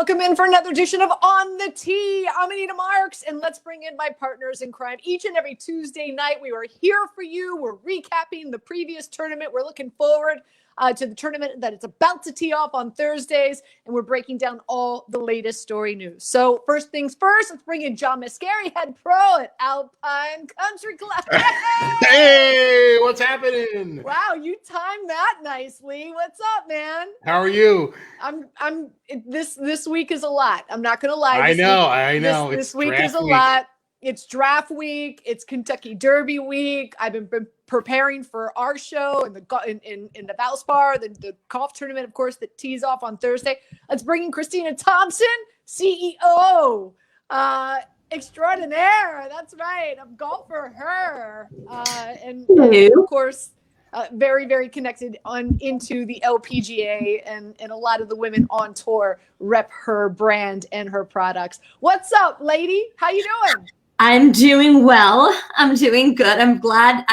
Welcome in for another edition of On the Tee. I'm Anita Marks, and let's bring in my partners in crime. Each and every Tuesday night, we are here for you. We're recapping the previous tournament. We're looking forward to the tournament that it's about to tee off on Thursdays, and we're breaking down all the latest story news. So first things first, let's bring in John Mascari, head pro at Alpine Country Club. Hey, what's happening? Wow, you timed that nicely. What's up, man? How are you? This week is a lot. I'm not gonna lie. I know. This week is a lot. It's draft week. It's Kentucky Derby week. I've been preparing for our show in the Valspar, the golf tournament, of course, that tees off on Thursday. Let's bring in Christina Thompson, CEO extraordinaire. That's right. I'm golfer her, and of course, very, very connected into the LPGA, and a lot of the women on tour rep her brand and her products. What's up, lady? How you doing? I'm doing well. I'm doing good. I'm glad.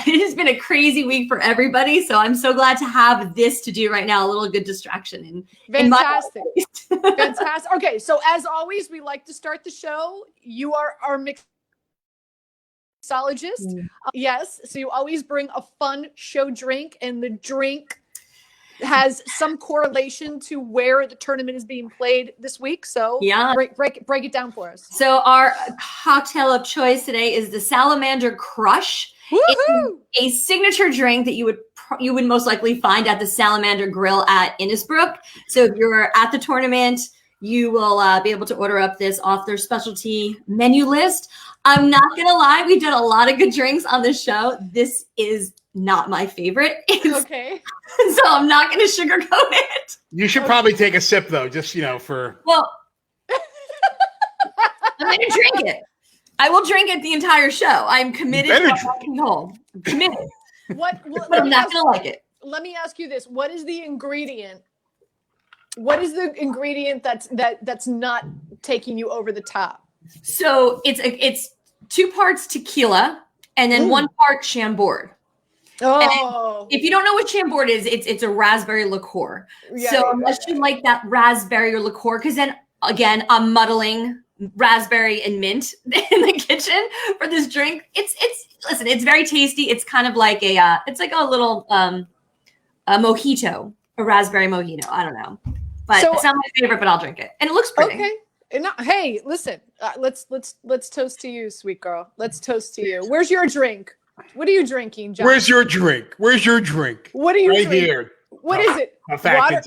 It has been a crazy week for everybody, so I'm so glad to have this to do right now. A little good distraction. Fantastic. Fantastic. Okay, so as always, we like to start the show. You are our mixologist. Yes, so you always bring a fun show drink, and the drink has some correlation to where the tournament is being played this week. So yeah, break it down for us. So our cocktail of choice today is the Salamander Crush. It's a signature drink that you would most likely find at the Salamander Grill at Innisbrook. So if you're at the tournament, you will be able to order up this off their specialty menu list. I'm not gonna lie, we did a lot of good drinks on this show. This is not my favorite. Okay. So I'm not going to sugarcoat it. You should probably take a sip, though, just, for... Well, I'm going to drink it. I will drink it the entire show. I'm committed to walking home. I'm committed. But I'm not going to like it. Let me ask you this. What is the ingredient? What is the ingredient that's not taking you over the top? So it's 2 parts tequila and then 1 part Chambord. Oh, and if you don't know what Chambord is, it's a raspberry liqueur. Yeah, so unless you like that raspberry or liqueur, because then again, I'm muddling raspberry and mint in the kitchen for this drink. Listen, it's very tasty. It's kind of like it's like a little a mojito, a raspberry mojito. I don't know, but it's not my favorite, but I'll drink it, and it looks pretty. Okay. Hey, listen, let's toast to you, sweet girl. Let's toast to you. Where's your drink? What are you drinking, John? Where's your drink? What are you drinking? Here. What is it? Water.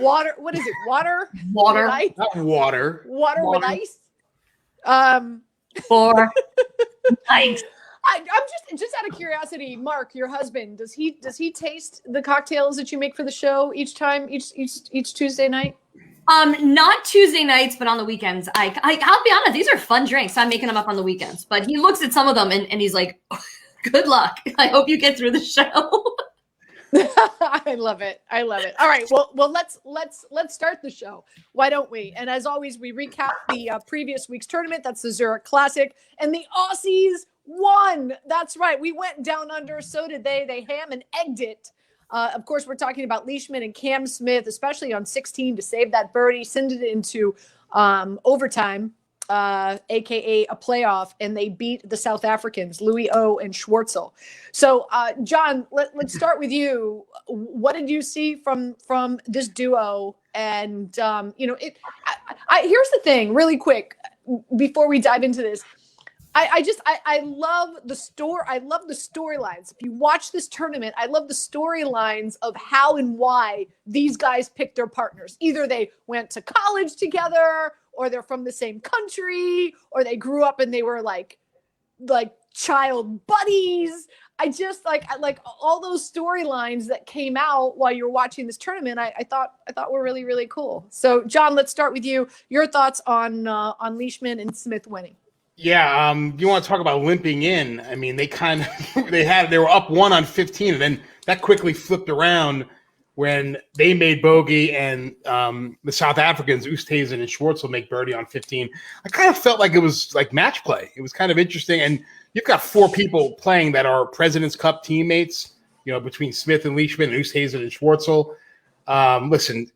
Water. What is it? Water? Water. With ice? Not water. Water with ice? For ice. I'm just out of curiosity, Mark, your husband, does he taste the cocktails that you make for the show each Tuesday night? Not Tuesday nights, but on the weekends. I'll be honest, these are fun drinks. So I'm making them up on the weekends. But he looks at some of them and he's like, good luck. I hope you get through the show. I love it. All right. Well, let's start the show. Why don't we? And as always, we recap the previous week's tournament. That's the Zurich Classic, and the Aussies won. That's right. We went down under. So did they. They ham and egged it. Of course, we're talking about Leishman and Cam Smith, especially on 16 to save that birdie, send it into overtime, aka a playoff, and they beat the South Africans, Louis O and Schwartzel. So, John, let's start with you. What did you see from this duo? And here's the thing, really quick, before we dive into this. I love the story. I love the storylines. If you watch this tournament, I love the storylines of how and why these guys picked their partners. Either they went to college together, or they're from the same country, or they grew up and they were like child buddies. I just like all those storylines that came out while you were watching this tournament. I thought were really, really cool. So, John, let's start with you. Your thoughts on Leishman and Smith winning. Yeah, you want to talk about limping in? I mean, they were up 1 on 15, and then that quickly flipped around when they made bogey and the South Africans, Oosthuizen and Schwartzel, make birdie on 15. I kind of felt like it was like match play. It was kind of interesting, and you've got 4 people playing that are President's Cup teammates. Between Smith and Leishman and Oosthuizen and Schwartzel. Listen,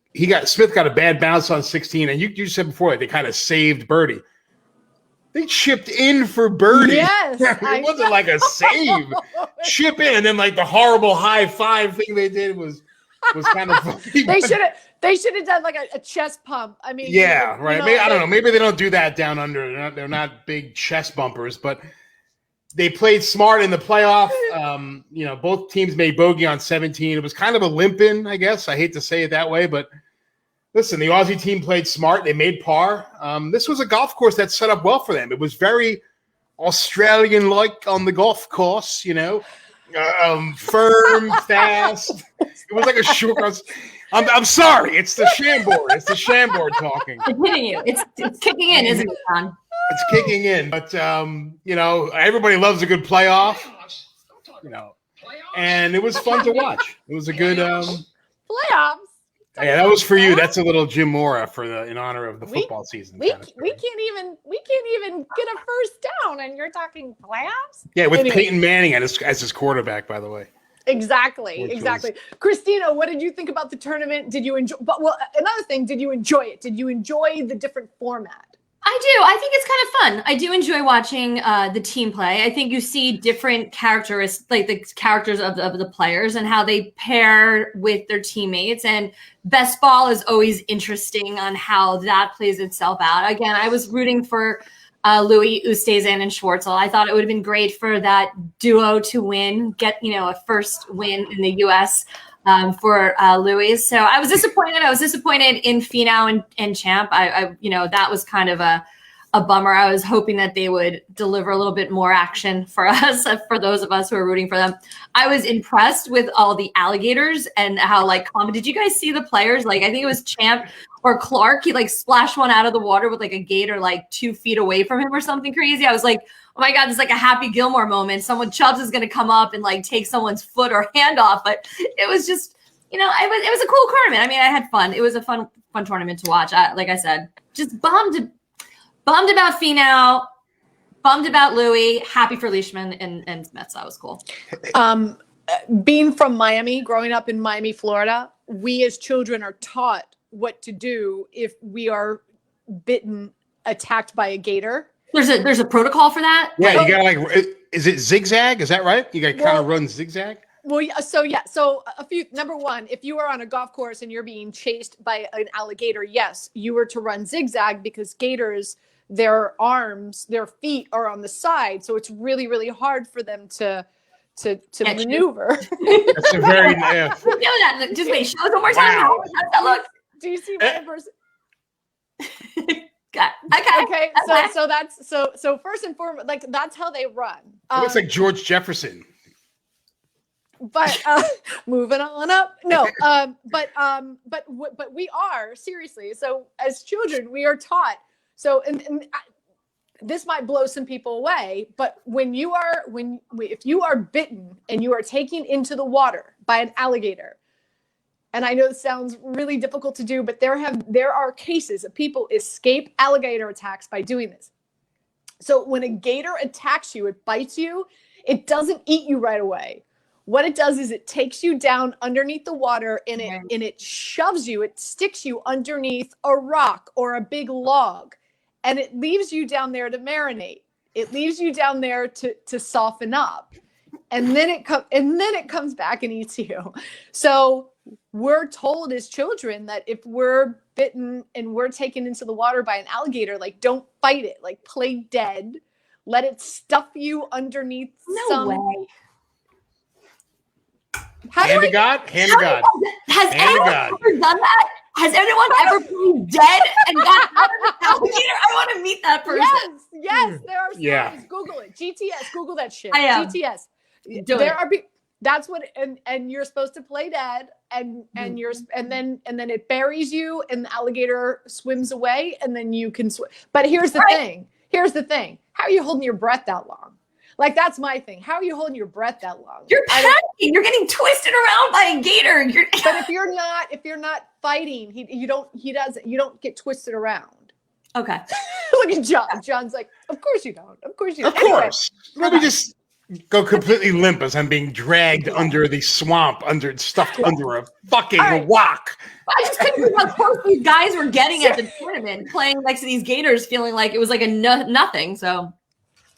Smith got a bad bounce on 16, and you said before they kind of saved birdie. They chipped in for birdie. Yes, it wasn't like a save. Chip in, and then like the horrible high five thing they did was kind of funny. They should have done like a chest pump. I mean, yeah, right. Maybe, I don't know. Maybe they don't do that down under. They're not big chest bumpers, but they played smart in the playoff. Both teams made bogey on 17. It was kind of a limp-in, I guess. I hate to say it that way, but listen, the Aussie team played smart. They made par. This was a golf course that set up well for them. It was very Australian-like on the golf course, firm, fast. It was like a short course. I'm sorry. It's the Chambord. It's the Chambord talking. It's hitting you. It's kicking in, isn't it, John? It's kicking in. But, everybody loves a good playoff, and it was fun to watch. It was a good playoffs. Yeah, that was for you. That's a little Jim Mora in honor of the football season. We can't even get a first down, and you're talking playoffs. Yeah, with Peyton Manning as his quarterback, by the way. Exactly. Christina, what did you think about the tournament? Did you enjoy? Another thing, did you enjoy it? Did you enjoy the different format? I do. I think it's kind of fun. I do enjoy watching the team play. I think you see different characteristics, like the characters of the players and how they pair with their teammates. And best ball is always interesting on how that plays itself out. Again, I was rooting for Louis Oosthuizen and Schwartzel. I thought it would have been great for that duo to win, get a first win in the U.S. For Louis. So I was disappointed. I was disappointed in Finau and Champ. I that was kind of a bummer. I was hoping that they would deliver a little bit more action for us, for those of us who are rooting for them. I was impressed with all the alligators and how common. Did you guys see the players? I think it was Champ or Clark. He splashed one out of the water with a gator 2 feet away from him or something crazy. I was like, oh my God, this is a Happy Gilmore moment. Chubbs is going to come up and take someone's foot or hand off. But it was just, it was a cool tournament. I mean, I had fun. It was a fun tournament to watch. Like I said, just bummed about Finau, bummed about Louis, happy for Leishman and Smith. So that was cool. Being from Miami, growing up in Miami, Florida, we as children are taught what to do if we are attacked by a gator. There's a protocol for that. Yeah, you gotta is it zigzag? Is that right? You gotta kind of run zigzag. Well, so a few. Number one, if you are on a golf course and you're being chased by an alligator, yes, you were to run zigzag because gators, their feet are on the side, so it's really, really hard for them to maneuver. That's a very Just wait, show us one more time. How does that look? Do you see my person? Okay. So first and foremost, that's how they run. It looks like George Jefferson. But moving on up, no. But we are seriously. So as children, we are taught. So and this might blow some people away, but if you are bitten and you are taken into the water by an alligator. And I know it sounds really difficult to do, but there are cases of people escape alligator attacks by doing this. So when a gator attacks you, it bites you, it doesn't eat you right away. What it does is it takes you down underneath the water and it shoves you, it sticks you underneath a rock or a big log, and it leaves you down there to marinate. It leaves you down there to soften up. And then it comes back and eats you. So we're told as children that if we're bitten and we're taken into the water by an alligator, don't fight it, play dead, let it stuff you underneath. No way. Hand to God. Has anyone ever done that? Has anyone ever been dead and got out of the alligator? I want to meet that person. Yes, there are stories. Yeah. Google it. GTS. Google that shit. I am. GTS. That's what, and you're supposed to play dead, and then it buries you, and the alligator swims away, and then you can swim. But here's the thing. How are you holding your breath that long? That's my thing. How are you holding your breath that long? You're panicking. You're getting twisted around by a gator. But if you're not fighting, you don't get twisted around. Okay. Look at John. John's like, of course you don't. Of course you don't. Of course. Let me just go completely limp as I'm being dragged under the swamp, stuffed under a fucking rock. I just couldn't believe how close these guys were getting at the tournament, playing next to these Gators, feeling like it was like a nothing. So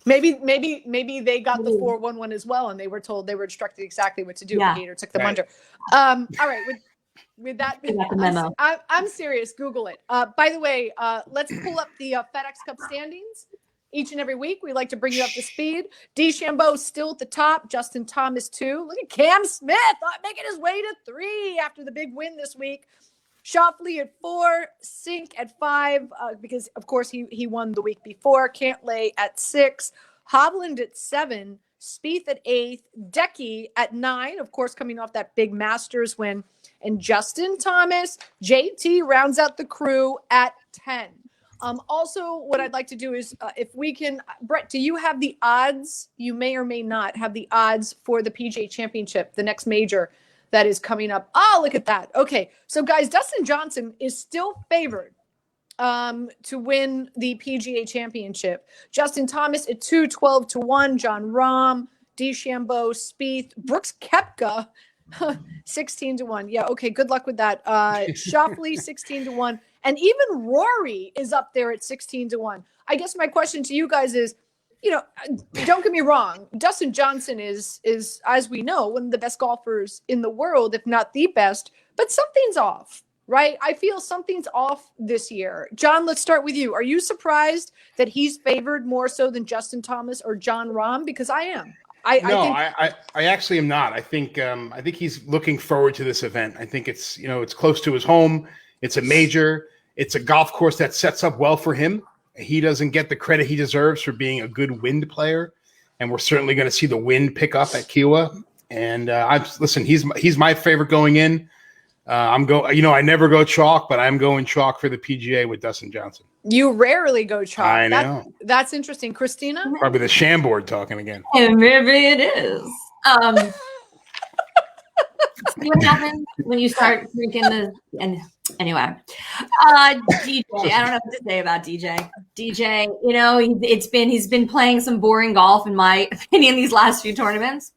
maybe they got the 4-1-1 as well, and they were told, they were instructed exactly what to do. Yeah. The Gator took them under. All right, with that, I'm serious. Google it. By the way, let's pull up the FedEx Cup standings. Each and every week, we like to bring you up to speed. DeChambeau still at the top. Justin Thomas 2. Look at Cam Smith making his way to 3 after the big win this week. Schauffele at 4. Sink at 5 because, of course, he won the week before. Cantlay at 6. Hovland at 7. Spieth at 8. Decky at 9, of course, coming off that big Masters win. And Justin Thomas, JT, rounds out the crew at 10. Also, what I'd like to do is, if we can, Brett, do you have the odds? You may or may not have the odds for the PGA Championship, the next major that is coming up. Oh, look at that. Okay, so guys, Dustin Johnson is still favored to win the PGA Championship. Justin Thomas at 212-1. John Rahm, DeChambeau, Spieth, Brooks Koepka, 16-1. Yeah, okay, good luck with that. Schauffele, 16-1. And even Rory is up there at 16-1. I guess my question to you guys is, don't get me wrong, Dustin Johnson is, as we know, one of the best golfers in the world, if not the best, but something's off, right? I feel something's off this year. John, let's start with you. Are you surprised that he's favored more so than Justin Thomas or John Rahm? Because I am. I actually am not. I think he's looking forward to this event. I think it's close to his home. It's a major. It's a golf course that sets up well for him. He doesn't get the credit he deserves for being a good wind player, and we're certainly going to see the wind pick up at Kiawah. And he's my favorite going in. I never go chalk, but I'm going chalk for the PGA with Dustin Johnson. You rarely go chalk. I know. That's interesting. Christina? Probably the Chambord talking again. And maybe it is. See what happens when you start drinking anyway. DJ, I don't know what to say about DJ. DJ, he's been playing some boring golf in my opinion these last few tournaments.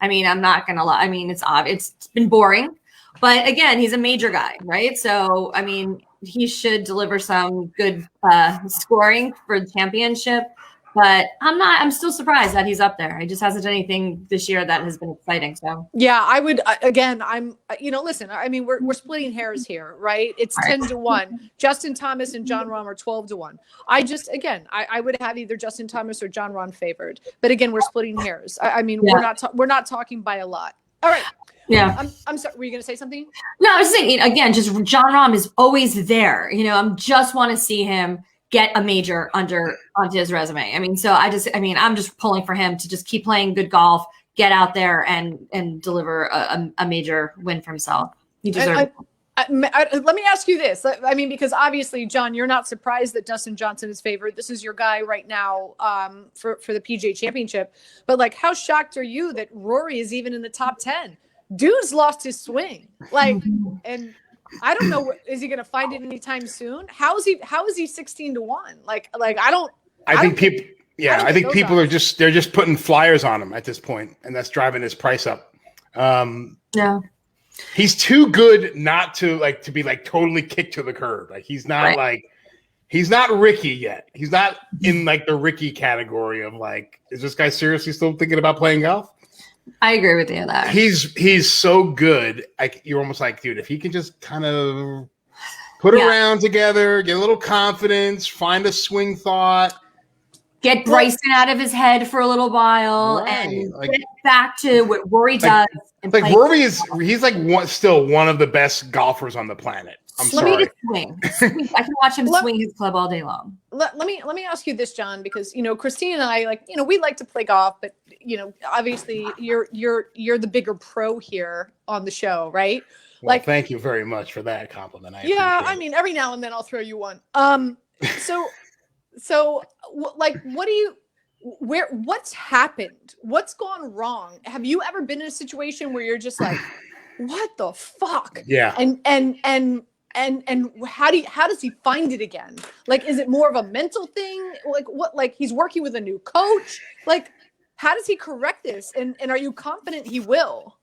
I mean, I'm not gonna lie. I mean, it's obvious. It's been boring, but again, he's a major guy, right? So, I mean, he should deliver some good scoring for the championship. But I'm still surprised that he's up there. He just hasn't done anything this year that has been exciting. So yeah, I would again. Listen. I mean, we're splitting hairs here, right? It's 10-1. Justin Thomas and John Rahm are 12-1. I would have either Justin Thomas or John Rahm favored. But again, we're splitting hairs. We're not talking by a lot. All right. Yeah. I'm sorry. Were you going to say something? No, I was saying again. Just John Rahm is always there. I just want to see him get a major onto his resume. I mean, I'm just pulling for him to just keep playing good golf, get out there and deliver a major win for himself. He deserves it. Let me ask you this. I mean, because obviously, John, you're not surprised that Dustin Johnson is favored. This is your guy right now for the PGA Championship. But how shocked are you that Rory is even in the top 10? Dude's lost his swing. And I don't know. Is he going to find it anytime soon? How is he 16-1? I think people are just putting flyers on him at this point, and that's driving his price up. Yeah, he's too good not to be totally kicked to the curb. He's not he's not Ricky yet. He's not in the Ricky category of is this guy seriously still thinking about playing golf? I agree with you on that. He's so good. You're almost dude, if he can just kind of put a round together, get a little confidence, find a swing thought, get Bryson out of his head for a little while, and get back to what Rory does. Rory he's still one of the best golfers on the planet. I'm sorry. Swing. I can watch him swing his club all day long. Let me ask you this, John, because Christine and I we like to play golf, but obviously you're the bigger pro here on the show, right? Well, thank you very much for that compliment. I mean, every now and then I'll throw you one. So what's happened? What's gone wrong? Have you ever been in a situation where you're just what the fuck? Yeah. And how does he find it again? Is it more of a mental thing? He's working with a new coach? How does he correct this? And are you confident he will?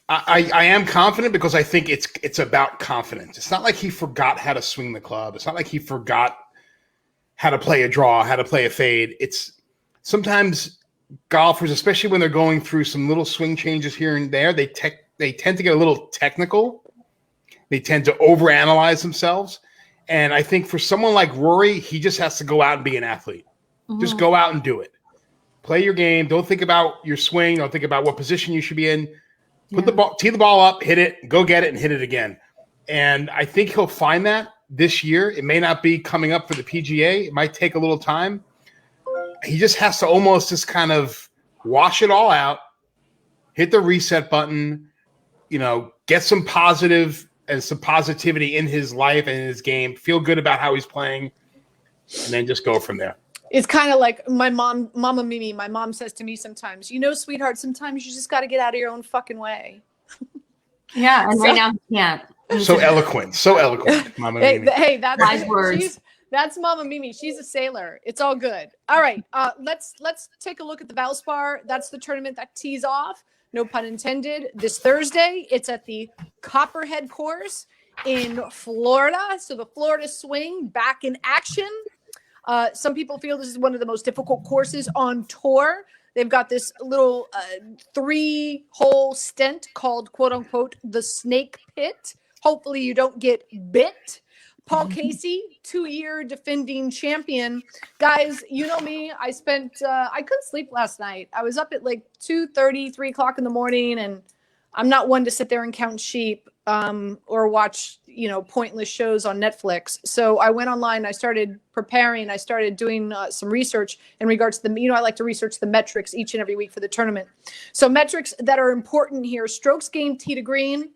I am confident because I think it's about confidence. It's not like he forgot how to swing the club. It's not like he forgot how to play a draw, how to play a fade. It's sometimes golfers, especially when they're going through some little swing changes here and there, they tend to get a little technical. They tend to overanalyze themselves. And I think for someone like Rory, he just has to go out and be an athlete. Just go out and do it. Play your game. Don't think about your swing. Don't think about what position you should be in. Tee the ball up, hit it, go get it, and hit it again. And I think he'll find that this year. It may not be coming up for the PGA. It might take a little time. He just has to almost just kind of wash it all out, hit the reset button, get some positive and some positivity in his life and in his game, feel good about how he's playing, and then just go from there. It's kind of like my mom, Mama Mimi. My mom says to me sometimes, sweetheart, sometimes you just got to get out of your own fucking way. Yeah, and right now, yeah. So eloquent, Mama Mimi. Hey, that's wise words. That's Mama Mimi. She's a sailor. It's all good. All right, let's take a look at the Valspar. That's the tournament that tees off, no pun intended, this Thursday. It's at the Copperhead course in Florida. So the Florida Swing back in action. Some people feel this is one of the most difficult courses on tour. They've got this little 3-hole stent called, quote unquote, the snake pit. Hopefully you don't get bit. Paul Casey, 2-year defending champion. Guys, you know me. I couldn't sleep last night. I was up at like 2:30, 3 o'clock in the morning, and I'm not one to sit there and count sheep or watch, pointless shows on Netflix. So I went online. I started preparing. I started doing some research in regards to I like to research the metrics each and every week for the tournament. So metrics that are important here: strokes gained tee to green.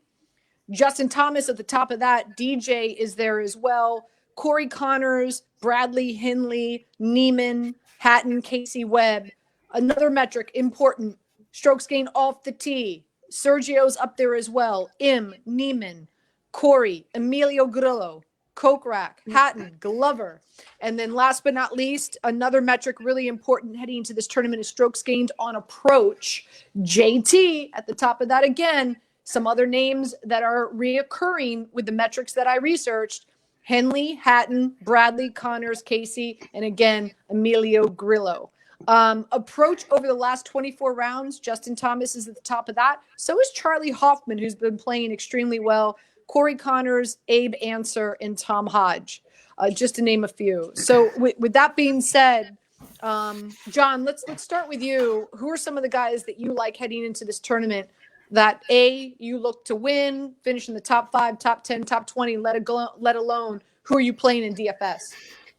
Justin Thomas at the top of that. DJ is there as well. Corey Connors, Bradley Henley, Neiman, Hatton, Casey Webb. Another metric important: strokes gained off the tee. Sergio's up there as well. Neiman, Corey, Emilio Grillo, Kokrak, Hatton, Glover. And then last but not least, another metric really important heading into this tournament is strokes gained on approach. JT at the top of that again. Some other names that are reoccurring with the metrics that I researched: Henley, Hatton, Bradley, Connors, Casey, and again, Emilio Grillo. Approach over the last 24 rounds, Justin Thomas is at the top of that. So is Charlie Hoffman, who's been playing extremely well. Corey Connors, Abe Answer, and Tom Hodge, just to name a few. So with that being said, John, let's start with you. Who are some of the guys that you like heading into this tournament that you look to win, finish in the top 5, top 10, top 20, let alone who are you playing in DFS?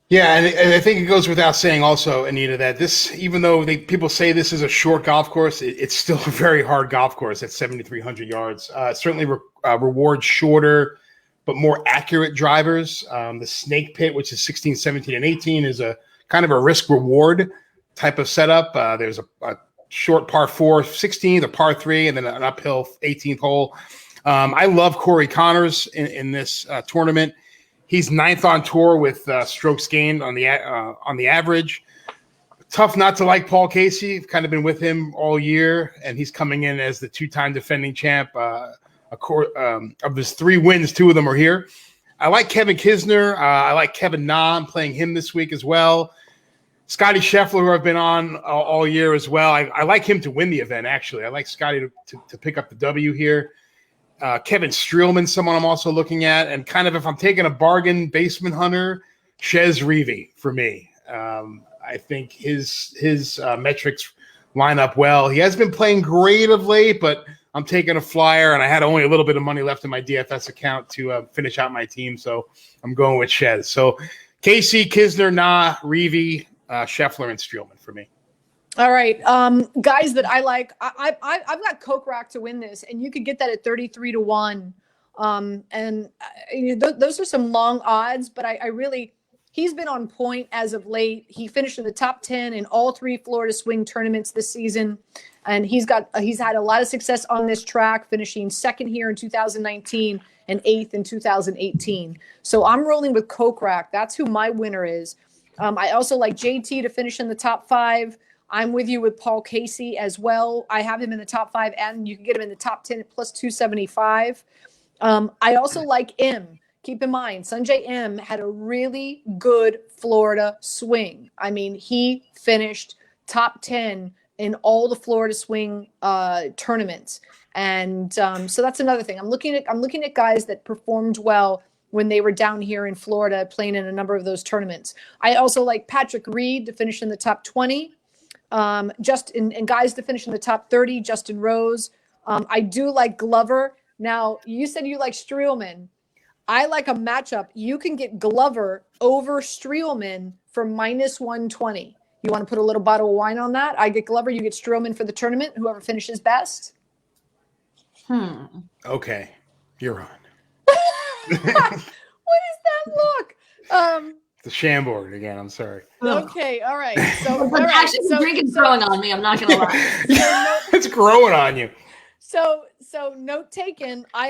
Yeah, and I think it goes without saying also, Anita, that this, even though people say this is a short golf course, it's still a very hard golf course at 7,300 yards. Certainly rewards shorter but more accurate drivers. The snake pit, which is 16, 17, and 18, is a kind of a risk-reward type of setup. There's a short par 4, 16th, a par 3, and then an uphill 18th hole. I love Corey Connors in this tournament. He's 9th on tour with strokes gained on the average. Tough not to like Paul Casey. I've kind of been with him all year, and he's coming in as the 2-time defending champ. Of his 3 wins, 2 of them are here. I like Kevin Kisner. I like Kevin Na. I'm playing him this week as well. Scotty Scheffler, who I've been on all year as well. I like him to win the event, actually. I like Scotty to pick up the W here. Kevin Streelman, someone I'm also looking at. And kind of if I'm taking a bargain basement hunter, Chez Reavie for me. I think his metrics line up well. He has been playing great of late, but I'm taking a flyer, and I had only a little bit of money left in my DFS account to finish out my team, so I'm going with Chez. So Casey, Kisner, Na, Reavie, Scheffler, and Streelman for me. All right, guys that I like. I've got Kokrak to win this, and you could get that at 33-1. Those are some long odds, but I really, he's been on point as of late. He finished in the top 10 in all 3 Florida Swing tournaments this season, and he's had a lot of success on this track, finishing 2nd here in 2019 and 8th in 2018. So I'm rolling with Kokrak. That's who my winner is. I also like JT to finish in the top 5. I'm with you with Paul Casey as well. I have him in the top 5, and you can get him in the top 10 at plus 275. I also like M. Keep in mind, Sanjay M had a really good Florida swing. I mean, he finished top 10 in all the Florida swing tournaments. And so that's another thing. I'm looking at guys that performed well when they were down here in Florida playing in a number of those tournaments. I also like Patrick Reed to finish in the top 20. And guys to finish in the top 30, Justin Rose. I do like Glover. Now, you said you like Streelman. I like a matchup. You can get Glover over Streelman for minus 120. You want to put a little bottle of wine on that? I get Glover, you get Streelman for the tournament, whoever finishes best. Okay, you're on. What is that look? The Chambord again. I'm sorry. Okay, all right. So, Actually, the drink is growing on me. I'm not gonna lie. It's growing on you. So note taken. I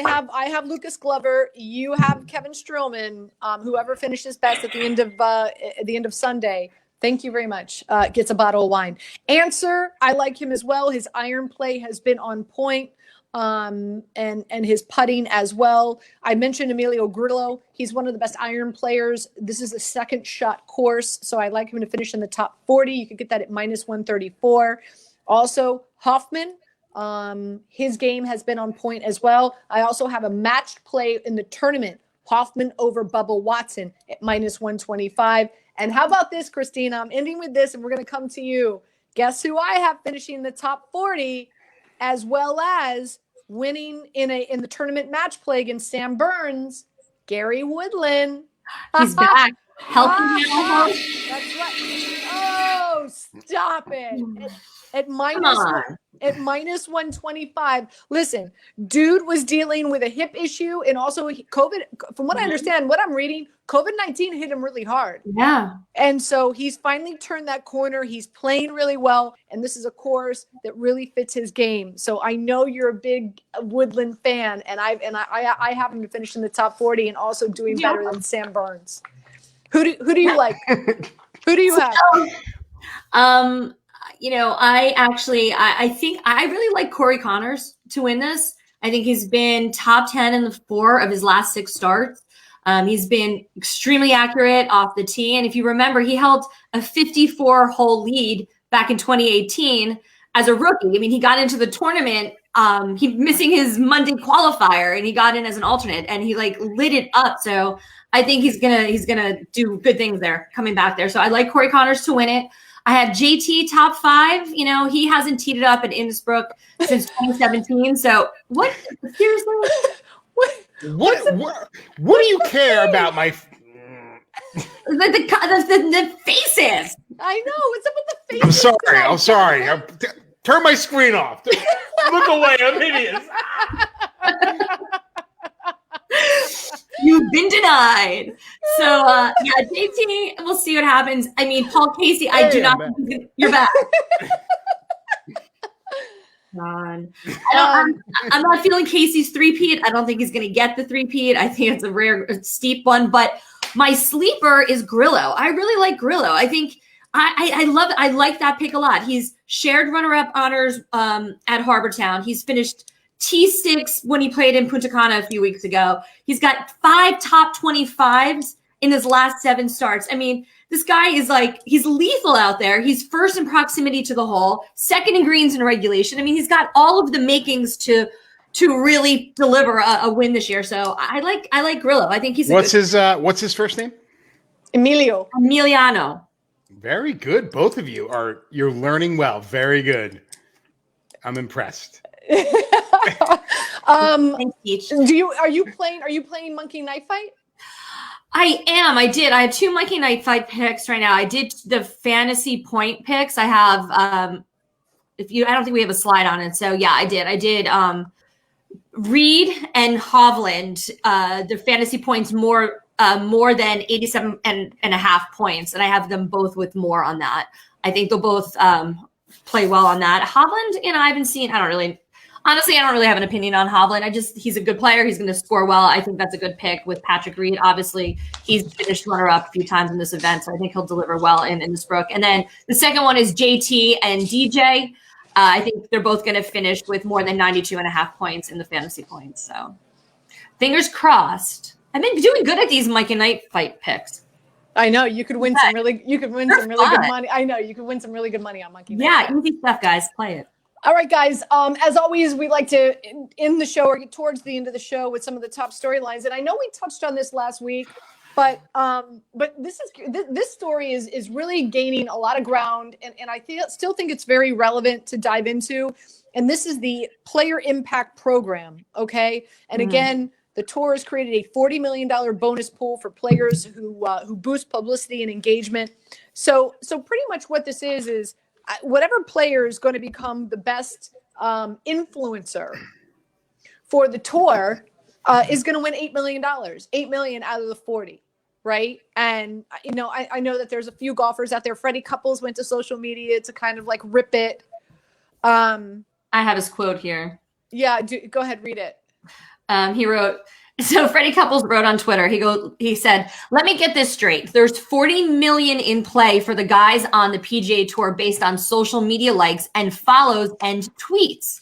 have Lucas Glover. You have Kevin Streelman. Whoever finishes best at the end of Sunday. Thank you very much. Gets a bottle of wine. Answer. I like him as well. His iron play has been on point. And his putting as well. I mentioned Emilio Grillo. He's one of the best iron players. This is a second shot course, so I like him to finish in the top 40. You could get that at minus 134. Also, Hoffman. His game has been on point as well. I also have a matched play in the tournament. Hoffman over Bubba Watson at minus 125. And how about this, Christina? I'm ending with this, and we're going to come to you. Guess who I have finishing in the top 40, as well as winning in the tournament match play against Sam Burns? Gary Woodland. He's back. Helping you. That's right. Oh, stop it. At minus 125. Listen, dude was dealing with a hip issue, and also COVID. From what I understand, what I'm reading, COVID-19 hit him really hard. Yeah. And so he's finally turned that corner. He's playing really well, and this is a course that really fits his game. So I know you're a big Woodland fan, and I have him to finish in the top 40 and also doing better than Sam Burns. Who do you like? Who do you have? I think I really like Corey Connors to win this. I think he's been top 10 in the 4 of his last 6 starts. He's been extremely accurate off the tee. And if you remember, he held a 54-hole lead back in 2018 as a rookie. I mean, he got into the tournament, he missing his Monday qualifier, and he got in as an alternate, and he lit it up. So I think he's gonna do good things there, coming back there. So I like Corey Connors to win it. I have JT top 5. You know, he hasn't teed it up at Innsbruck since 2017. So what? Seriously? What do you care about my the faces? I know. What's up with the faces? I'm sorry. Turn my screen off. Look away. I'm hideous. You've been denied. So, JT, we'll see what happens. I mean, Paul Casey, I do not think you're back. I'm not feeling Casey's three-peat. I don't think he's going to get the three-peat. I think it's a rare, steep one. But my sleeper is Grillo. I really like Grillo. I think I like that pick a lot. He's shared runner-up honors at Harbortown. He's finished T6 when he played in Punta Cana a few weeks ago. He's got 5 top 25s in his last 7 starts. I mean, this guy is he's lethal out there. He's first in proximity to the hole, second in greens in regulation. I mean, he's got all of the makings to really deliver a win this year. So I like Grillo. I think he's what's his first name? Emiliano. Very good. Both of you're learning well. Very good. I'm impressed. Thanks, Peach. Are you playing Monkey Knife Fight? I am. I did. I have 2 Monkey Knife Fight picks right now. I did the fantasy point picks. I have I don't think we have a slide on it. So yeah, I did Reed and Hovland, the fantasy points more than 87 and a half points, and I have them both with more on that. I think they'll both play well on that. Hovland and I haven't seen. Honestly, I don't really have an opinion on Hovland. He's a good player. He's going to score well. I think that's a good pick with Patrick Reed. Obviously, he's finished runner-up a few times in this event, so I think he'll deliver well in Innisbrook. And then the second one is JT and DJ. I think they're both going to finish with more than 92.5 points in the fantasy points. So fingers crossed. I've been doing good at these Mike and Knight fight picks. I know you could win some really good money. I know you could win some really good money on Monkey Knight. Yeah, easy stuff, guys. Play it. All right, guys. As always, we like to end the show or get towards the end of the show with some of the top storylines. And I know we touched on this last week, but this story is really gaining a lot of ground, and I still think it's very relevant to dive into. And this is the Player Impact Program. Okay, and again, the tour has created a $40 million bonus pool for players who boost publicity and engagement. So pretty much what this is whatever player is going to become the best influencer for the tour is going to win $8 million, $8 million out of the 40, right? And I know that there's a few golfers out there. Freddie Couples went to social media to kind of like rip it. I have his quote here. Yeah, go ahead, read it. He wrote. So Freddie Couples wrote on Twitter, he said, "Let me get this straight. There's 40 million in play for the guys on the PGA Tour based on social media likes and follows and tweets, ?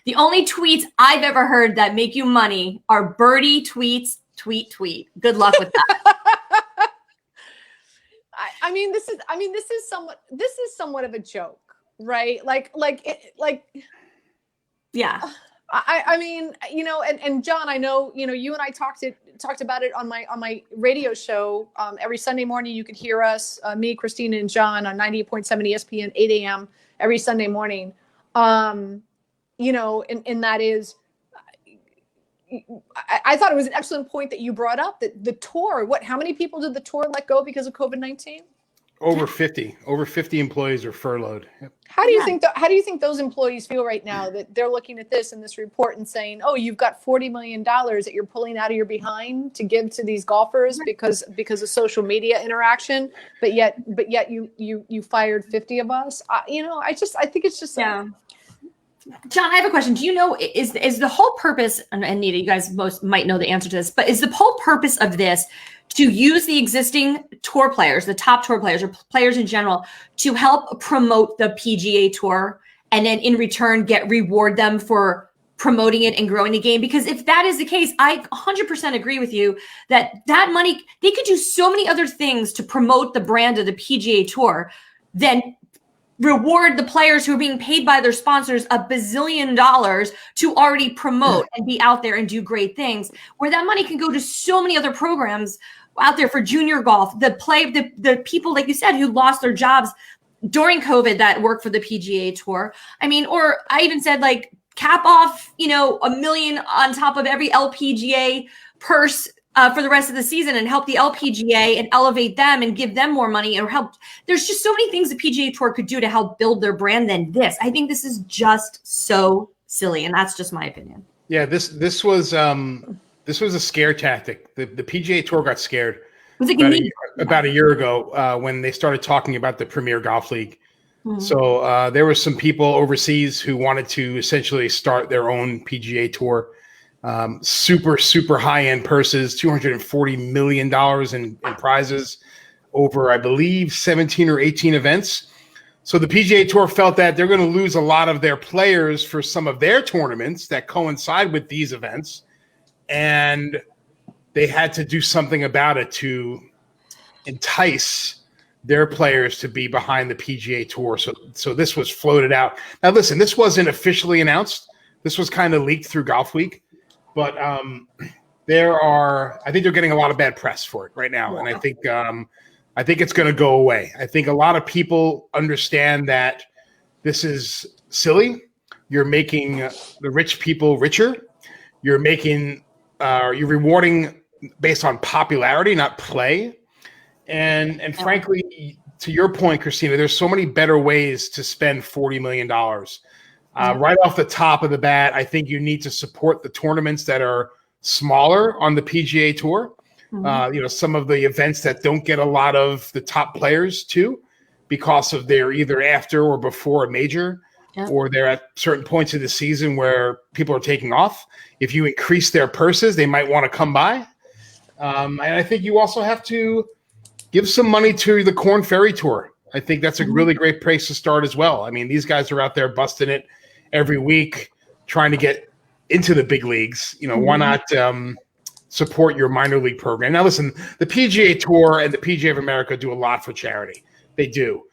The only tweets I've ever heard that make you money are birdie tweets, tweet. Good luck with that." I mean, this is somewhat of a joke, right? Yeah. I mean, and John, I know, you and I talked about it on my radio show. Every Sunday morning, you could hear us, me, Christina, and John on 98.7 ESPN, 8 a.m. every Sunday morning. And that is, I thought it was an excellent point that you brought up, that the tour, how many people did the tour let go because of COVID-19? Over 50 employees are furloughed. Yep. How do you think those employees feel right now that they're looking at this in this report and saying, "Oh, you've got $40 million that you're pulling out of your behind to give to these golfers because of social media interaction, but yet you fired 50 of us"? I think it's just John, I have a question. Do you know, is the whole purpose, and Anita, you guys most might know the answer to this, but is the whole purpose of this to use the existing tour players, the top tour players or players in general, to help promote the PGA Tour, and then in return reward them for promoting it and growing the game? Because if that is the case, I 100% agree with you that money, they could do so many other things to promote the brand of the PGA Tour than reward the players who are being paid by their sponsors $1 bazillion to already promote and be out there and do great things, where that money can go to so many other programs out there for junior golf, the people, like you said, who lost their jobs during COVID that work for the PGA Tour. I mean, or I even said, like, cap off, $1 million on top of every LPGA purse for the rest of the season, and help the LPGA and elevate them and give them more money, or help. There's just so many things the PGA Tour could do to help build their brand than this. I think this is just so silly, and that's just my opinion. Yeah, this was a scare tactic. The PGA Tour got scared about a year ago when they started talking about the Premier Golf League. Mm-hmm. So there were some people overseas who wanted to essentially start their own PGA Tour. Super high-end purses, $240 million in prizes over, I believe, 17 or 18 events. So the PGA Tour felt that they're going to lose a lot of their players for some of their tournaments that coincide with these events, and they had to do something about it to entice their players to be behind the PGA Tour. So this was floated out. Now, listen, this wasn't officially announced. This was kind of leaked through Golf Week. But I think they're getting a lot of bad press for it right now. Yeah. And I think it's going to go away. I think a lot of people understand that this is silly. You're making the rich people richer. You're rewarding based on popularity, not play. And frankly, to your point, Christina, there's so many better ways to spend $40 million. Right off the top of the bat, I think you need to support the tournaments that are smaller on the PGA Tour. Mm-hmm. Some of the events that don't get a lot of the top players too, because of their either after or before a major. or they're at certain points of the season where people are taking off. If you increase their purses, they might want to come by. And I think you also have to give some money to the Corn Ferry Tour. I think that's a really great place to start as well. I mean, these guys are out there busting it every week, trying to get into the big leagues. Why not support your minor league program? Now, listen, the PGA Tour and the PGA of America do a lot for charity. They do.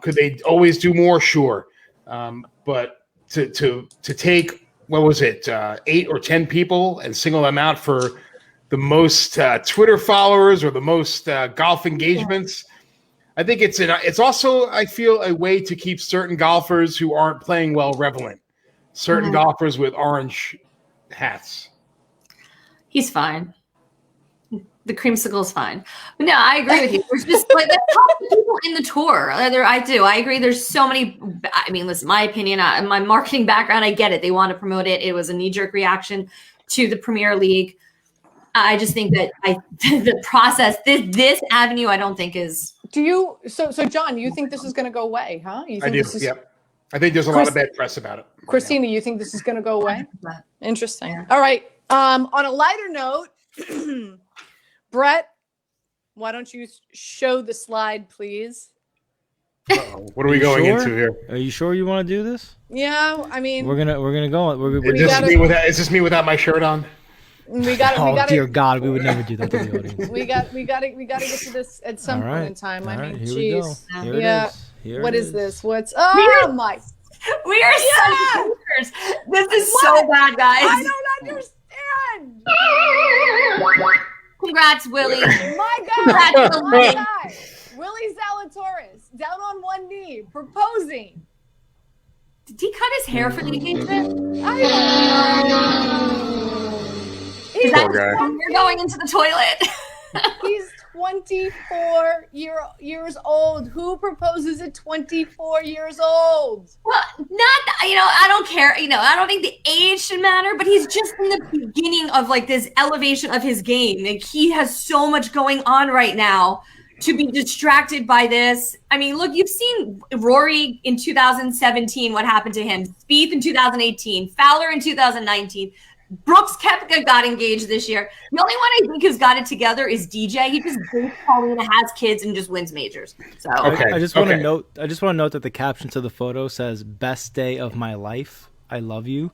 Could they always do more? Sure. But to take, what was it, 8 or 10 people and single them out for the most Twitter followers or the most golf engagements, I think it's also, I feel, a way to keep certain golfers who aren't playing well relevant. Certain golfers with orange hats. He's fine. The creamsicle's fine. But no, I agree with you. There's just like the people in the tour. I do. I agree. There's so many. I mean, listen, my opinion, my marketing background, I get it. They want to promote it. It was a knee-jerk reaction to the Premier League. I just think that the process, this avenue, I don't think is. Do you? So John, you think this is going to go away, huh? You think I do. Yep. I think there's a lot of bad press about it. Christina, you think this is going to go away? Interesting. Yeah. All right. On a lighter note, Brett, why don't you show the slide, please? Uh-oh. What are we going into here? Are you sure you want to do this? Yeah, I mean, we're gonna go. Is this me without my shirt on? We got. Oh dear God, we would never do that to the audience. We got to get to this at some point in time. I mean, geez. What is this? What's? Oh my! We are such losers. This is so bad, guys. I don't understand. Congrats, Willie. My God, my guy, Willie Zalatoris, down on one knee, proposing. Did he cut his hair for the engagement? I don't know. Is that you're going into the toilet? He's 24 years old. Who proposes at 24 years old? Well, I don't care. I don't think the age should matter, but he's just in the beginning of like this elevation of his game. Like he has so much going on right now to be distracted by this. I mean, look, you've seen Rory in 2017, what happened to him. Spieth in 2018, Fowler in 2019. Brooks Koepka got engaged this year. The only one I think who's got it together is DJ. He just dates Paulina, has kids, and just wins majors. So I just want to note. I just want to note that the caption to the photo says "Best day of my life. I love you."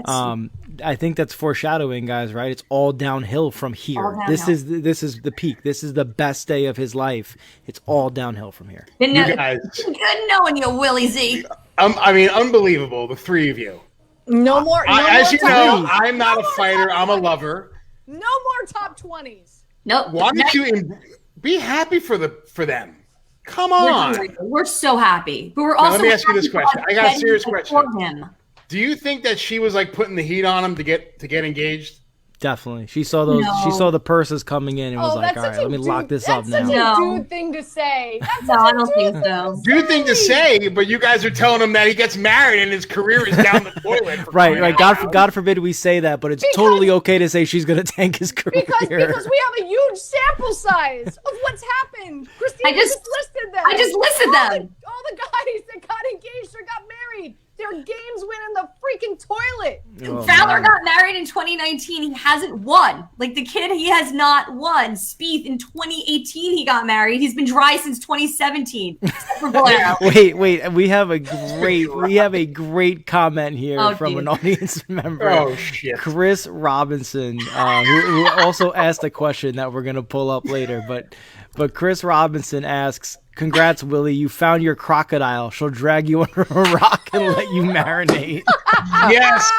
I think that's foreshadowing, guys. Right? It's all downhill from here. This is the peak. This is the best day of his life. It's all downhill from here. You guys, good knowing you, Willie Z. I mean, unbelievable. The three of you. No more. As you know, I'm not a fighter. I'm a lover. No more top 20s. Nope. Why don't you be happy for them? Come on. We're so happy, but we're also. Now, let me ask you this question. I got a serious question. Him. Do you think that she was like putting the heat on him to get engaged? Definitely. She saw those. No. She saw the purses coming in and was like, "All right, let me lock this up now." That's such a dude thing to say. I don't think so. Dude thing to say, but you guys are telling him that he gets married and his career is down the toilet. Right. God forbid we say that, but it's totally okay to say she's going to tank his career. Because we have a huge sample size of what's happened. Christina just listed them. I just listed them. All the guys that got engaged or got married. Their games went in the freaking toilet. Oh, Fowler got married in 2019. He hasn't won. Like the kid, he has not won. Spieth in 2018, he got married. He's been dry since 2017. Except for Valero. Wait. We have a great comment here from an audience member. Oh shit. Chris Robinson, who also asked a question that we're gonna pull up later, but Chris Robinson asks, "Congrats, Willie. You found your crocodile. She'll drag you under a rock and let you marinate." Yes.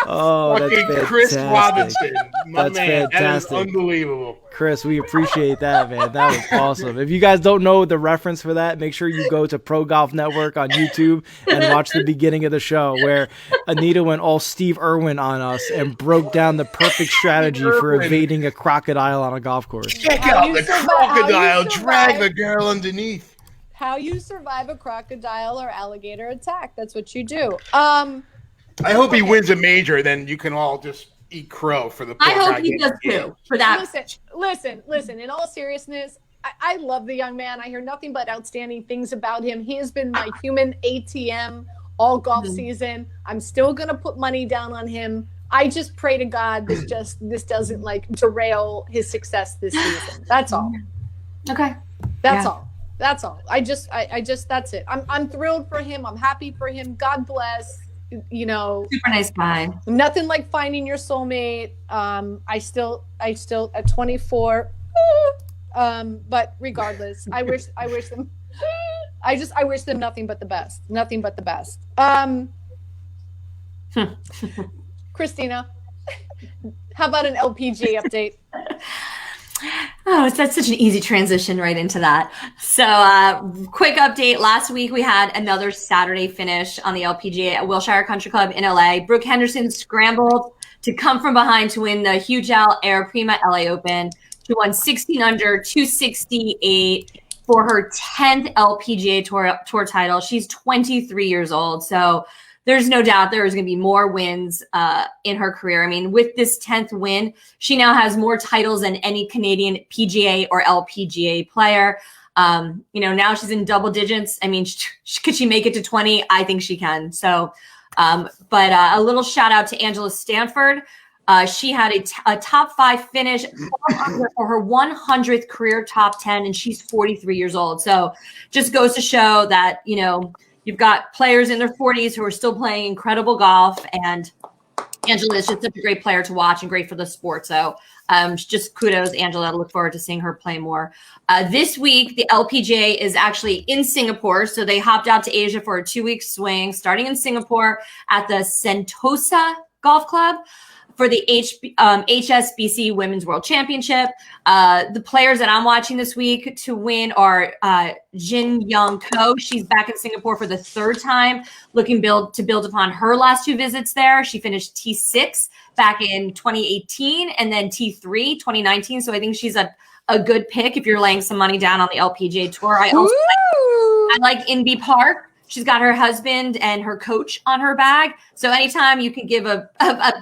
Oh, that's fantastic. Chris Robinson. That's fantastic. That is unbelievable. Chris, we appreciate that, man. That was awesome. If you guys don't know the reference for that, make sure you go to Pro Golf Network on YouTube and watch the beginning of the show where Anita went all Steve Irwin on us and broke down the perfect strategy for evading a crocodile on a golf course. Check out the crocodile. Drag the girl underneath. How you survive a crocodile or alligator attack. That's what you do. I hope he wins a major, then you can all just eat crow for the poor I hope he does too, for that. Listen, in all seriousness, I love the young man. I hear nothing but outstanding things about him. He has been my human ATM all golf season. I'm still going to put money down on him. I just pray to God this doesn't like derail his success this season. That's all. Okay. That's all. That's all. I just that's it. I'm thrilled for him. I'm happy for him. God bless. You know, super nice guy. Nothing like finding your soulmate. I still at 24. But regardless, I wish them. I wish them nothing but the best. Nothing but the best. Christina, how about an LPGA update? Oh, that's such an easy transition right into that. So, quick update. Last week, we had another Saturday finish on the LPGA at Wilshire Country Club in LA. Brooke Henderson scrambled to come from behind to win the Huge Al Air Prima LA Open. She won 16 under, 268 for her 10th LPGA tour title. She's 23 years old. So there's no doubt there is going to be more wins in her career. I mean, with this 10th win, she now has more titles than any Canadian PGA or LPGA player. Now she's in double digits. I mean, could she make it to 20? I think she can. So, but a little shout out to Angela Stanford. She had a top 5 finish for her 100th career top 10, and she's 43 years old. So just goes to show that, you've got players in their 40s who are still playing incredible golf, and Angela is just such a great player to watch and great for the sport. So just kudos, Angela. I look forward to seeing her play more. This week, the LPGA is actually in Singapore. So they hopped out to Asia for a 2-week swing, starting in Singapore at the Sentosa Golf Club for the HSBC Women's World Championship. The players that I'm watching this week to win are Jin Young Ko. She's back in Singapore for the 3rd time, looking to build upon her last 2 visits there. She finished T6 back in 2018 and then T3 2019. So I think she's a good pick if you're laying some money down on the LPGA Tour. I like Inbee Park. She's got her husband and her coach on her bag. So anytime you can give a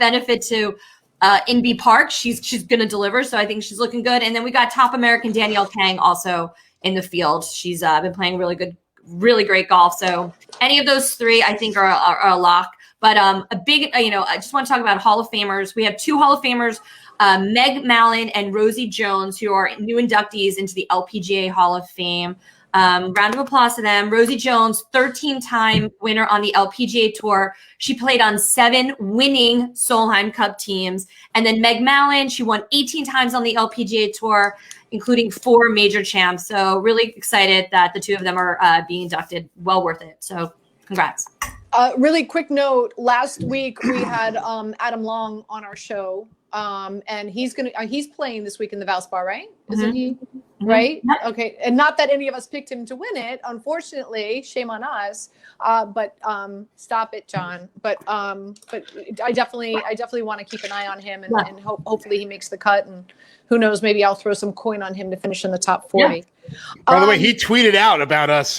benefit to Inbee Park, she's going to deliver. So I think she's looking good. And then we got top American Danielle Kang also in the field. She's been playing really great golf. So any of those 3, I think, are a lock. But a big, I just want to talk about Hall of Famers. We have 2 Hall of Famers, Meg Mallon and Rosie Jones, who are new inductees into the LPGA Hall of Fame. Round of applause to them. Rosie Jones, 13-time winner on the LPGA Tour. She played on 7 winning Solheim Cup teams. And then Meg Mallon, she won 18 times on the LPGA Tour, including 4 major champs. So really excited that the 2 of them are being inducted. Well worth it. So congrats. Really quick note. Last week we had Adam Long on our show. And he's playing this week in the Valspar, right? Isn't he? Right? Okay. And not that any of us picked him to win it, unfortunately. Shame on us. But stop it, John. But I definitely want to keep an eye on him and hopefully he makes the cut. And who knows, maybe I'll throw some coin on him to finish in the top 40. Yeah. By the way, he tweeted out about us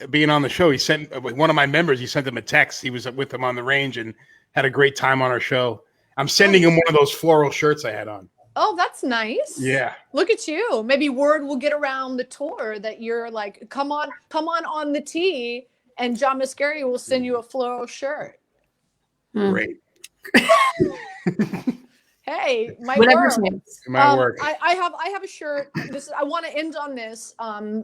being on the show. He sent one of my members. He sent him a text. He was with him on the range and had a great time on our show. I'm sending him one of those floral shirts I had on. Oh, that's nice. Yeah. Look at you. Maybe word will get around the tour that you're like, come on the tee, and John Mascari will send you a floral shirt. Great. Hey, my Whatever work. I have a shirt. I want to end on this.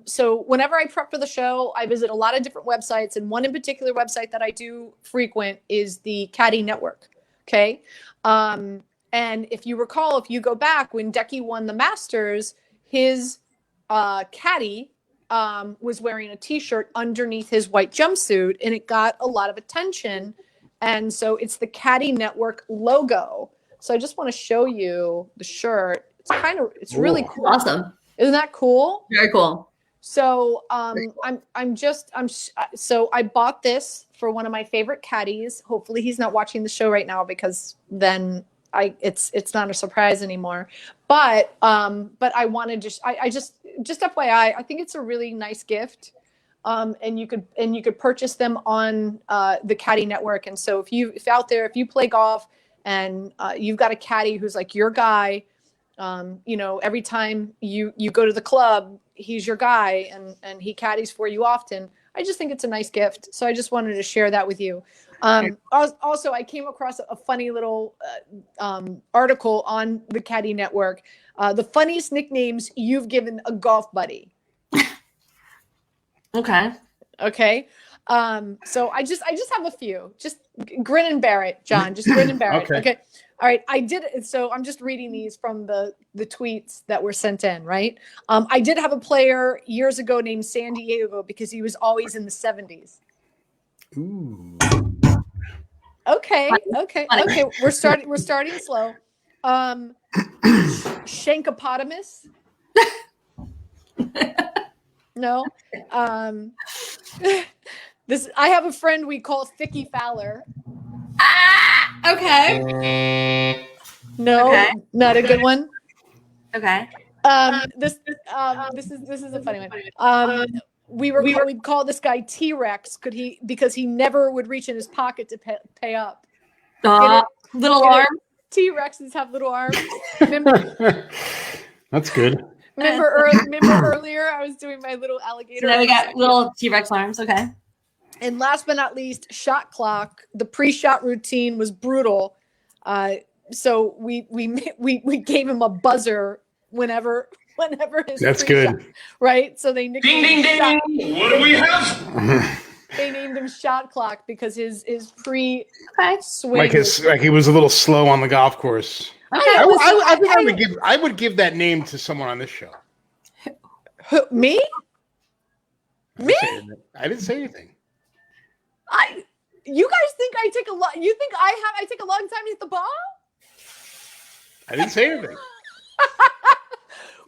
So whenever I prep for the show, I visit a lot of different websites, and one in particular website that I do frequent is the Caddy Network. Okay. And if you recall, if you go back when Decky won the Masters, his caddy was wearing a t-shirt underneath his white jumpsuit, and it got a lot of attention. And so it's the Caddy Network logo. So I just want to show you the shirt. It's really cool. Awesome. Isn't that cool? Very cool. So so I bought this for one of my favorite caddies. Hopefully he's not watching the show right now, because then it's not a surprise anymore. But I want to just FYI, I think it's a really nice gift. And you could purchase them on the Caddy Network. And so if out there, if you play golf and you've got a caddy who's like your guy, every time you go to the club, he's your guy and he caddies for you often. I just think it's a nice gift. So I just wanted to share that with you. Also, I came across a funny little article on the Caddy Network. The funniest nicknames you've given a golf buddy. Okay. Okay. So I just have a few. Just grin and bear it, John. Just grin and bear it. Okay. All right. I did it. So I'm just reading these from the tweets that were sent in, right? I did have a player years ago named San Diego because he was always in the 70s. Ooh. Okay. We're starting slow. Shankopotamus. No. I have a friend we call Thicky Fowler. Okay. No, Okay. not a good one. Okay. This is a funny one. We call this guy T-Rex because he never would reach in his pocket to pay up. Little arm. T-Rexes have little arms. Remember, That's good. remember earlier I was doing my little alligator. So now we got little T-Rex arms. Okay. And last but not least, shot clock. The pre-shot routine was brutal. So we gave him a buzzer whenever his That's pre-shot, good. right? So they nicknamed Ding, ding, him ding. What do we have? they named him shot clock because his pre-swing. Like he was a little slow on the golf course. Okay. I think I would give that name to someone on this show. Me? I didn't say anything. You guys think I take a lot? You think I take a long time to hit the ball? I didn't say anything.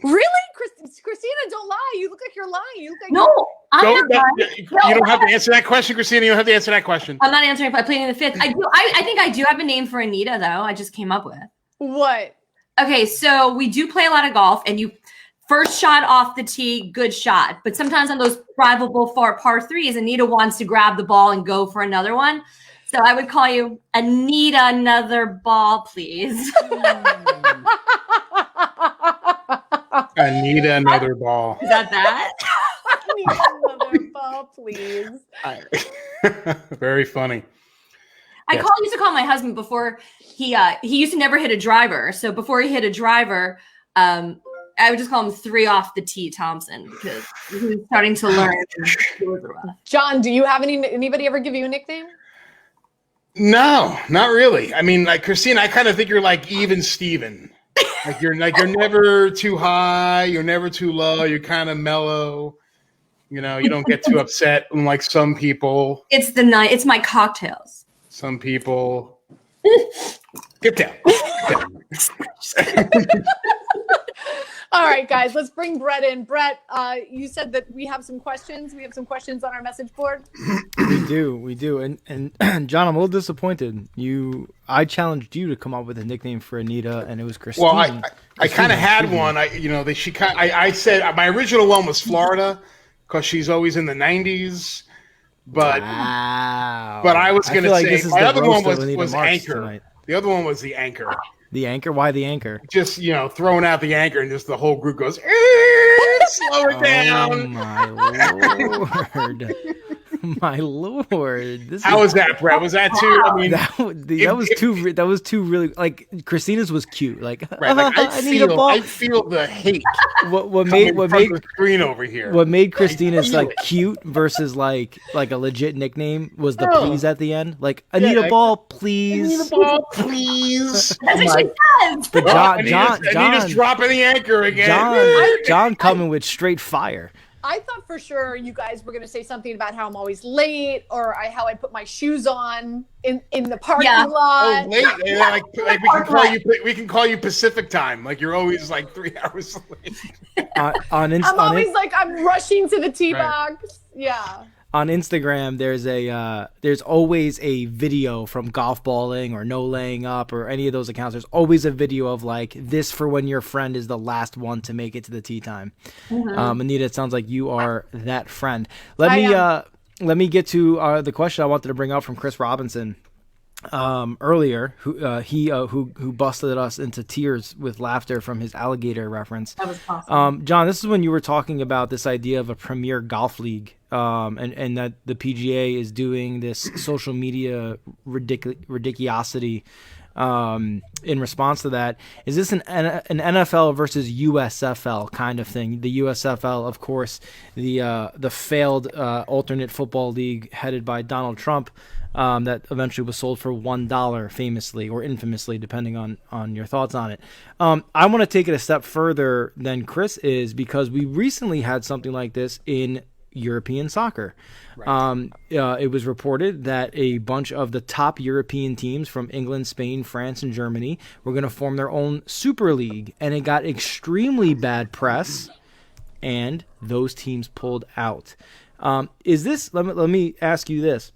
Really, Christina? Don't lie. You look like you're lying. You look like You don't have to answer that question, Christina. You don't have to answer that question. I'm not answering by pleading the fifth. I think I do have a name for Anita though. I just came up with. What? Okay, so we do play a lot of golf, and you first shot off the tee, good shot. But sometimes on those drivable par threes, Anita wants to grab the ball and go for another one. So I would call you Anita, another ball, please. Anita, another ball. Is that? Anita, another ball, please. Very funny. I used to call my husband before he used to never hit a driver. So before he hit a driver, I would just call him 3 off the tee Thompson because he was starting to learn. John, do you have anybody ever give you a nickname? No, not really. I mean, like Christina, I kind of think you're like even Steven. You're never too high, you're never too low, you're kind of mellow. You know, you don't get too upset unlike some people. It's my cocktails. Some people get down. All right, guys, let's bring Brett in. Brett, you said that we have some questions. We have some questions on our message board. We do. And John, I'm a little disappointed. I challenged you to come up with a nickname for Anita, and it was Christine. Well, I kind of had one. I said my original one was Florida because she's always in the 90s. But wow. But I was going to say my other one was Anchor. Tonight. The other one was the Anchor. The Anchor? Why the Anchor? Just, throwing out the anchor and just the whole group goes, slow it down. Oh, my Lord. My Lord. How was that, Brett? Was that too? I mean, that was too really, like, Christina's was cute. Like, right, like I feel the hate. What made the screen over here? What made Christina's like cute versus like a legit nickname was the please at the end. Like, Anita Ball, please. Anita Ball, please. That's what she says. But Anita's dropping the anchor again. John coming with straight fire. I thought for sure you guys were going to say something about how I'm always late or how I put my shoes on in the parking lot. Oh, late. Like we can call you Pacific time. Like you're always like 3 hours late. I'm always like I'm rushing to the tee box. Yeah. On Instagram, there's always a video from golf balling or no laying up or any of those accounts. There's always a video of like this for when your friend is the last one to make it to the tee time. Mm-hmm. Anita, it sounds like you are that friend. Let me get to the question I wanted to bring up from Chris Robinson. earlier, who busted us into tears with laughter from his alligator reference. That was awesome. John, this is when you were talking about this idea of a premier golf league, and that the PGA is doing this social media ridiculosity in response to that. Is this an NFL versus USFL kind of thing? The USFL, of course, the failed alternate football league headed by Donald Trump, that eventually was sold for $1 famously or infamously, depending on your thoughts on it. I want to take it a step further than Chris is, because we recently had something like this in European soccer. Right. It was reported that a bunch of the top European teams from England, Spain, France, and Germany were going to form their own super league, and it got extremely bad press, and those teams pulled out. Is this? Let me ask you this.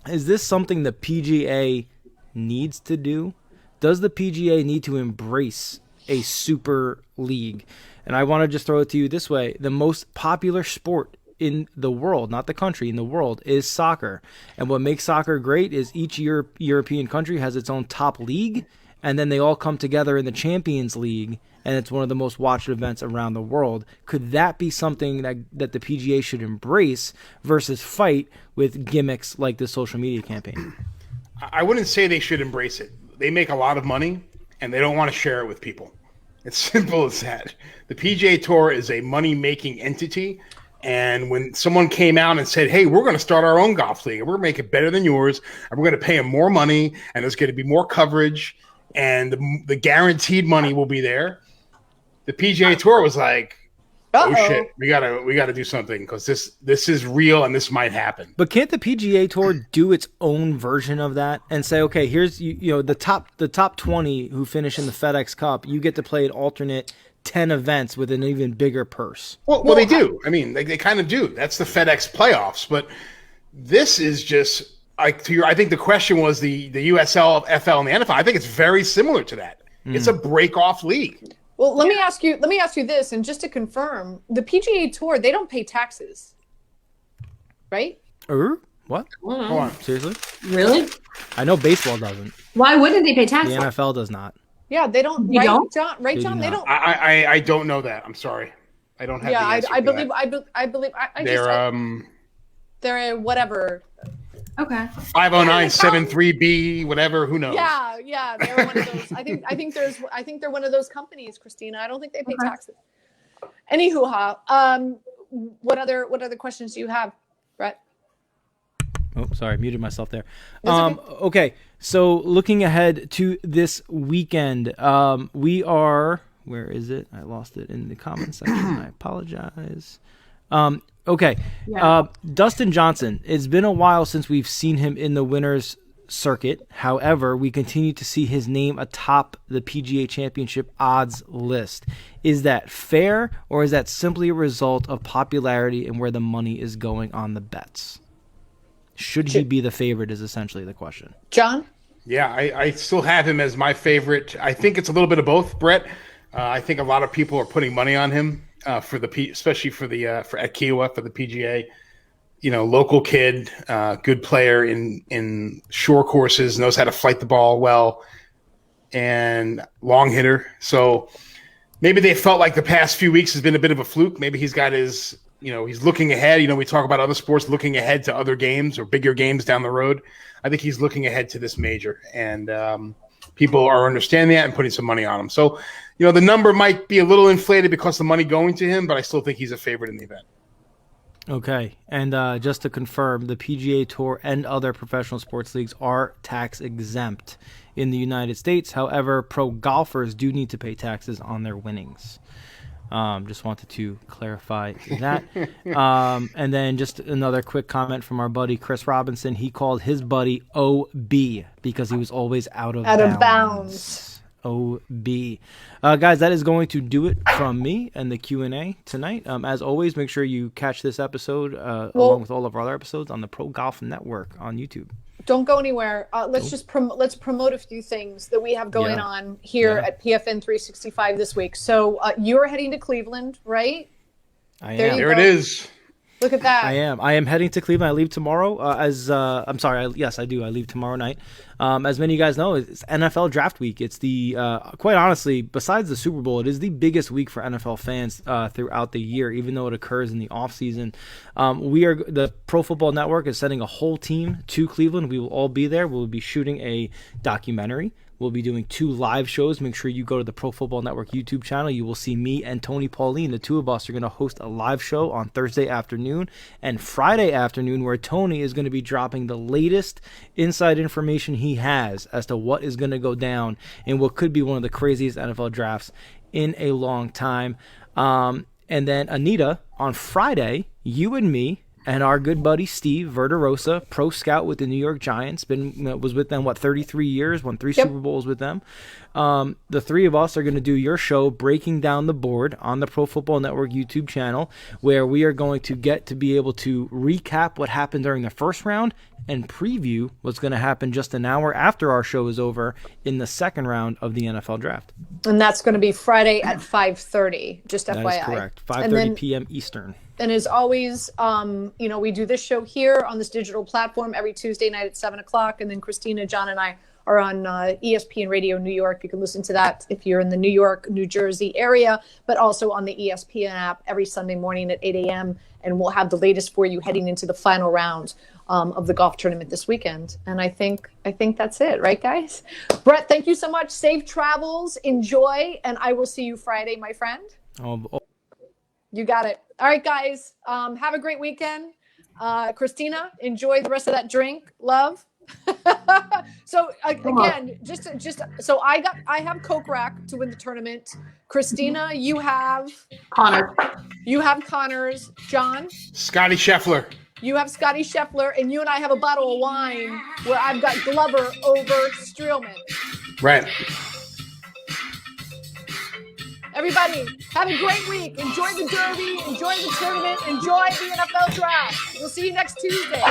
Is this something the PGA needs to do? Does the PGA need to embrace a super league? And I want to just throw it to you this way. The most popular sport in the world, not the country, in the world, is soccer. And what makes soccer great is each European country has its own top league, and then they all come together in the Champions League, and it's one of the most watched events around the world. Could that be something that the PGA should embrace versus fight with gimmicks like the social media campaign? I wouldn't say they should embrace it. They make a lot of money, and they don't want to share it with people. It's simple as that. The PGA Tour is a money-making entity, and when someone came out and said, hey, we're going to start our own golf league, and we're going to make it better than yours, and we're going to pay them more money, and there's going to be more coverage, and the guaranteed money will be there, the PGA Tour was like, oh shit, we gotta do something, because this is real and this might happen. But can't the PGA Tour do its own version of that and say, okay, here's the top 20 who finish in the FedEx Cup, you get to play an alternate 10 events with an even bigger purse? Well, they do. I mean, they kind of do. That's the FedEx playoffs, but this is just I think the question was the USL, FL, and the NFL. I think it's very similar to that. It's a break-off league. Well, let me ask you this, and just to confirm, the PGA Tour, they don't pay taxes, right? What? Hold on. Seriously? Really? I know baseball doesn't. Why wouldn't they pay The taxes? NFL does not. Yeah, they don't. They right, don't? John? Right, John? They don't. I don't know that. I'm sorry. I don't have the answer I to believe. that. I believe. They're whatever. Okay. 50973B, whatever. Who knows? Yeah. They're one of those. I think they're one of those companies, Christina. I don't think they pay taxes. Anywho, what other questions do you have, Brett? Oh, sorry, muted myself there. Okay. Okay, so looking ahead to this weekend, we are. Where is it? I lost it in the comment section. I apologize. Okay. Yeah. Dustin Johnson. It's been a while since we've seen him in the winners circuit. However, we continue to see his name atop the PGA Championship odds list. Is that fair, or is that simply a result of popularity and where the money is going on the bets? Should he be the favorite is essentially the question. John? Yeah, I still have him as my favorite. I think it's a little bit of both, Brett. I think a lot of people are putting money on him especially for at Kiowa for the PGA. Local kid, good player in shore courses, knows how to flight the ball well, and long hitter. So maybe they felt like the past few weeks has been a bit of a fluke. Maybe he's got his, he's looking ahead. We talk about other sports looking ahead to other games or bigger games down the road. I think he's looking ahead to this major, and people are understanding that and putting some money on him. So, the number might be a little inflated because of the money going to him, but I still think he's a favorite in the event. Okay, and just to confirm, the PGA Tour and other professional sports leagues are tax exempt in the United States. However, pro golfers do need to pay taxes on their winnings. Just wanted to clarify that. And then just another quick comment from our buddy Chris Robinson. He called his buddy OB because he was always out of bounds. OB. Guys, that is going to do it from me and the Q&A tonight. As always, make sure you catch this episode along with all of our other episodes on the Pro Golf Network on YouTube. Don't go anywhere. Let's promote a few things that we have going on here at PFN 365 this week. So you're heading to Cleveland, right? I am. There it is. Look at that. I am heading to Cleveland. I leave tomorrow. I'm sorry. Yes, I do. I leave tomorrow night. As many of you guys know, it's NFL Draft Week. It's the quite honestly, besides the Super Bowl, it is the biggest week for NFL fans throughout the year, even though it occurs in the off season. The Pro Football Network is sending a whole team to Cleveland. We will all be there. We'll be shooting a documentary. We'll be doing 2 live shows. Make sure you go to the Pro Football Network YouTube channel. You will see me and Tony Pauline. The 2 of us are going to host a live show on Thursday afternoon and Friday afternoon, where Tony is going to be dropping the latest inside information he has as to what is going to go down in what could be one of the craziest NFL drafts in a long time. And then Anita, on Friday, you and me and our good buddy Steve Verderosa, pro scout with the New York Giants, was with them 33 years, won 3 Super Bowls with them. The 3 of us are going to do your show, breaking down the board on the Pro Football Network YouTube channel, where we are going to get to be able to recap what happened during the first round and preview what's going to happen just an hour after our show is over in the second round of the NFL draft. And that's going to be Friday at 5:30. Just FYI. That is correct. 5:30 p.m. Eastern. And as always, we do this show here on this digital platform every Tuesday night at 7 o'clock. And then Christina, John, and I are on ESPN Radio New York. You can listen to that if you're in the New York, New Jersey area, but also on the ESPN app every Sunday morning at 8 a.m. And we'll have the latest for you heading into the final round of the golf tournament this weekend. And I think that's it, right, guys? Brett, thank you so much. Safe travels. Enjoy. And I will see you Friday, my friend. You got it. All right, guys. Have a great weekend. Christina, enjoy the rest of that drink. Love. So again, just so I have Coke Rack to win the tournament. Christina, you have Connor. You have Connors. John, Scotty Scheffler. You have Scotty Scheffler, and you and I have a bottle of wine where I've got Glover over Streelman. Right. Everybody, have a great week. Enjoy the Derby. Enjoy the tournament. Enjoy the NFL draft. We'll see you next Tuesday.